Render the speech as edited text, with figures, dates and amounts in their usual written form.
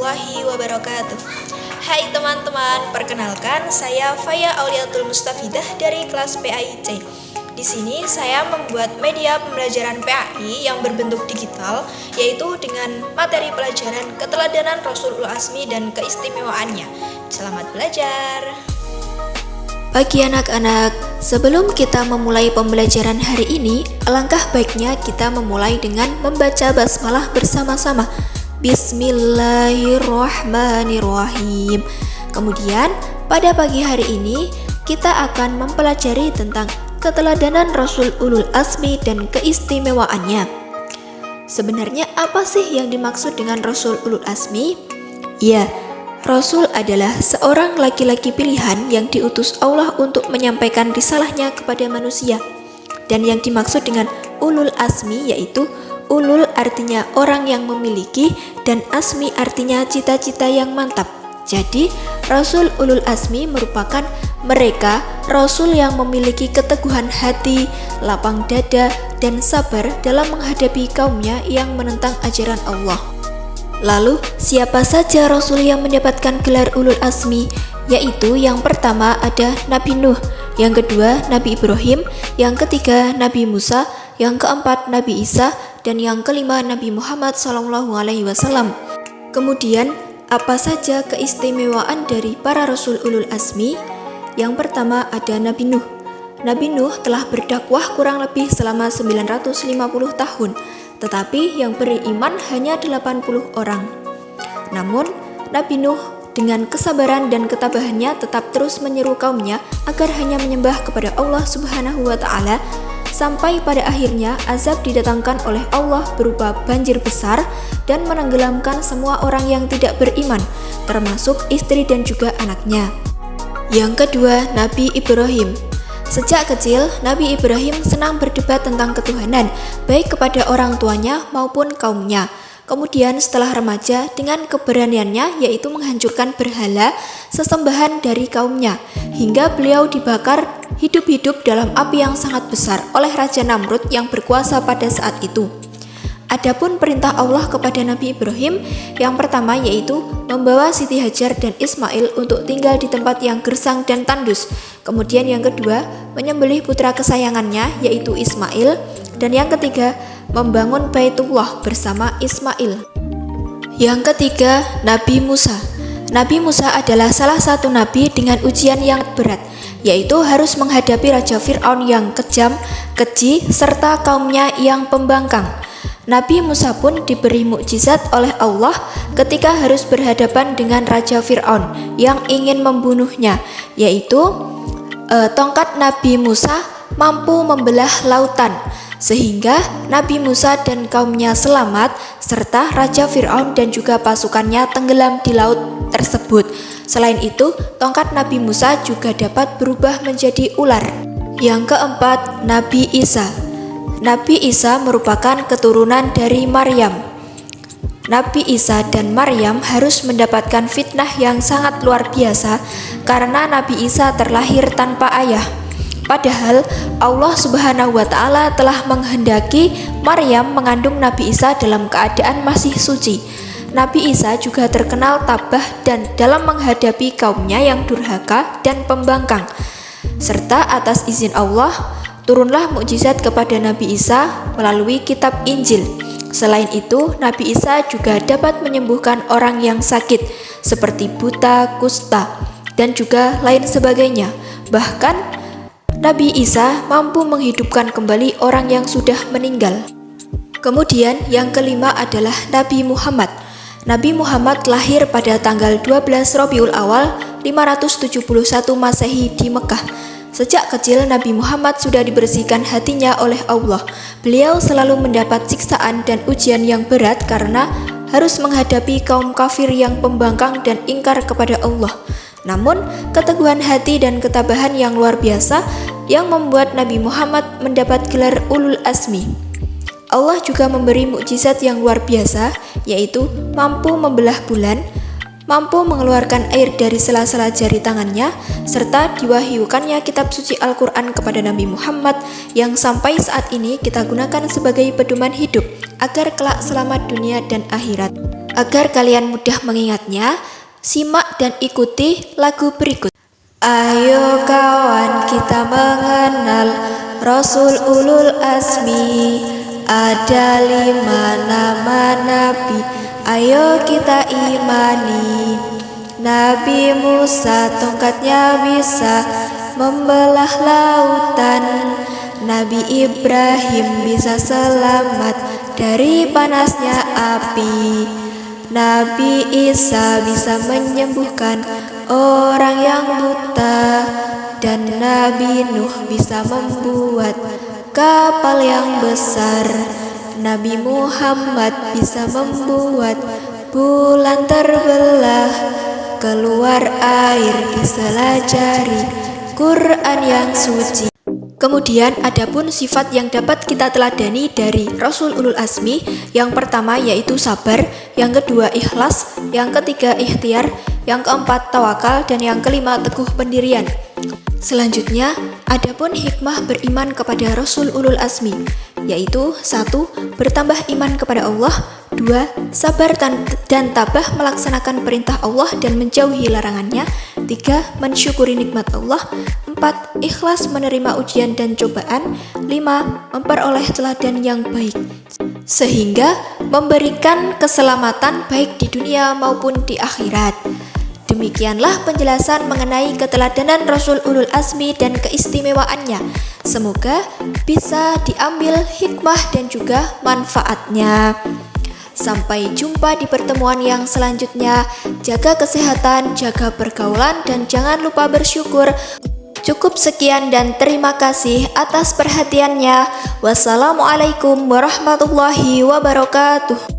warahmatullahi wabarakatuh. Hai teman-teman, perkenalkan saya Faya Auliatul Mustafidah dari kelas PAIC. Di sini saya membuat media pembelajaran PAI yang berbentuk digital, yaitu dengan materi pelajaran keteladanan Rasul Ulul Azmi dan keistimewaannya. Selamat belajar. Bagi anak-anak, sebelum kita memulai pembelajaran hari ini, alangkah baiknya kita memulai dengan membaca basmalah bersama-sama. Bismillahirrahmanirrahim. Kemudian, pada pagi hari ini, kita akan mempelajari tentang keteladanan Rasul Ulul Azmi dan keistimewaannya. Sebenarnya apa sih yang dimaksud dengan Rasul Ulul Azmi? Ya, Rasul adalah seorang laki-laki pilihan yang diutus Allah untuk menyampaikan risalahnya kepada manusia. Dan yang dimaksud dengan ulul azmi yaitu ulul artinya orang yang memiliki dan azmi artinya cita-cita yang mantap. Jadi, Rasul Ulul Azmi merupakan mereka Rasul yang memiliki keteguhan hati, lapang dada, dan sabar dalam menghadapi kaumnya yang menentang ajaran Allah. Lalu, siapa saja Rasul yang mendapatkan gelar Ulul Azmi? Yaitu yang pertama ada Nabi Nuh, yang kedua Nabi Ibrahim, yang ketiga Nabi Musa, yang keempat Nabi Isa, dan yang kelima Nabi Muhammad SAW. Kemudian, apa saja keistimewaan dari para Rasul Ulul Azmi? Yang pertama ada Nabi Nuh. Nabi Nuh telah berdakwah kurang lebih selama 950 tahun. Tetapi yang beriman hanya 80 orang. Namun, Nabi Nuh dengan kesabaran dan ketabahannya tetap terus menyeru kaumnya agar hanya menyembah kepada Allah Subhanahu wa Ta'ala, sampai pada akhirnya azab didatangkan oleh Allah berupa banjir besar dan menenggelamkan semua orang yang tidak beriman, termasuk istri dan juga anaknya. Yang kedua, Nabi Ibrahim. Sejak kecil, Nabi Ibrahim senang berdebat tentang ketuhanan, baik kepada orang tuanya maupun kaumnya. Kemudian setelah remaja, dengan keberaniannya yaitu menghancurkan berhala sesembahan dari kaumnya, hingga beliau dibakar hidup-hidup dalam api yang sangat besar oleh Raja Namrud yang berkuasa pada saat itu. Adapun perintah Allah kepada Nabi Ibrahim yang pertama yaitu membawa Siti Hajar dan Ismail untuk tinggal di tempat yang gersang dan tandus. Kemudian yang kedua, menyembelih putra kesayangannya yaitu Ismail. Dan yang ketiga, membangun Baitullah bersama Ismail. Yang ketiga, Nabi Musa. Nabi Musa adalah salah satu nabi dengan ujian yang berat, yaitu harus menghadapi Raja Fir'aun yang kejam, keji, serta kaumnya yang pembangkang. Nabi Musa pun diberi mukjizat oleh Allah ketika harus berhadapan dengan Raja Fir'aun yang ingin membunuhnya, yaitu tongkat Nabi Musa mampu membelah lautan, sehingga Nabi Musa dan kaumnya selamat, serta Raja Fir'aun dan juga pasukannya tenggelam di laut tersebut. Selain itu, tongkat Nabi Musa juga dapat berubah menjadi ular. Yang keempat, Nabi Isa. Nabi Isa merupakan keturunan dari Maryam. Nabi Isa dan Maryam harus mendapatkan fitnah yang sangat luar biasa karena Nabi Isa terlahir tanpa ayah. Padahal Allah Subhanahu wa Ta'ala telah menghendaki Maryam mengandung Nabi Isa dalam keadaan masih suci. Nabi Isa juga terkenal tabah dan dalam menghadapi kaumnya yang durhaka dan pembangkang. Serta atas izin Allah, turunlah mukjizat kepada Nabi Isa melalui kitab Injil. Selain itu, Nabi Isa juga dapat menyembuhkan orang yang sakit seperti buta, kusta, dan juga lain sebagainya. Bahkan, Nabi Isa mampu menghidupkan kembali orang yang sudah meninggal. Kemudian, yang kelima adalah Nabi Muhammad. Nabi Muhammad lahir pada tanggal 12 Rabiul Awal 571 Masehi di Mekah. Sejak kecil Nabi Muhammad sudah dibersihkan hatinya oleh Allah. Beliau selalu mendapat siksaan dan ujian yang berat karena harus menghadapi kaum kafir yang pembangkang dan ingkar kepada Allah. Namun, keteguhan hati dan ketabahan yang luar biasa yang membuat Nabi Muhammad mendapat gelar Ulul Azmi. Allah juga memberi mukjizat yang luar biasa, yaitu mampu membelah bulan, mampu mengeluarkan air dari sela-sela jari tangannya, serta diwahyukannya kitab suci Al-Quran kepada Nabi Muhammad yang sampai saat ini kita gunakan sebagai pedoman hidup agar kelak selamat dunia dan akhirat. Agar kalian mudah mengingatnya, simak dan ikuti lagu berikut. Ayo kawan, kita mengenal Rasul Ulul Azmi. Ada 5 nama Nabi, ayo kita imani. Nabi Musa tongkatnya bisa membelah lautan. Nabi Ibrahim bisa selamat dari panasnya api. Nabi Isa bisa menyembuhkan orang yang buta. Dan Nabi Nuh bisa membuat kapal yang besar. Nabi Muhammad bisa membuat bulan terbelah. Keluar air diselajari Quran yang suci. Kemudian adapun sifat yang dapat kita teladani dari Rasul Ulul Azmi, yang pertama yaitu sabar, yang kedua ikhlas, yang ketiga ikhtiar, yang keempat tawakal, dan yang kelima teguh pendirian. Selanjutnya, adapun hikmah beriman kepada Rasul Ulul Azmi, yaitu 1. Bertambah iman kepada Allah, 2. Sabar dan tabah melaksanakan perintah Allah dan menjauhi larangannya, 3. Mensyukuri nikmat Allah, 4. Ikhlas menerima ujian dan cobaan, 5. Memperoleh teladan yang baik, sehingga memberikan keselamatan baik di dunia maupun di akhirat. Demikianlah penjelasan mengenai keteladanan Rasul Ulul Azmi dan keistimewaannya. Semoga bisa diambil hikmah dan juga manfaatnya. Sampai jumpa di pertemuan yang selanjutnya. Jaga kesehatan, jaga pergaulan, dan jangan lupa bersyukur. Cukup sekian dan terima kasih atas perhatiannya. Wassalamualaikum warahmatullahi wabarakatuh.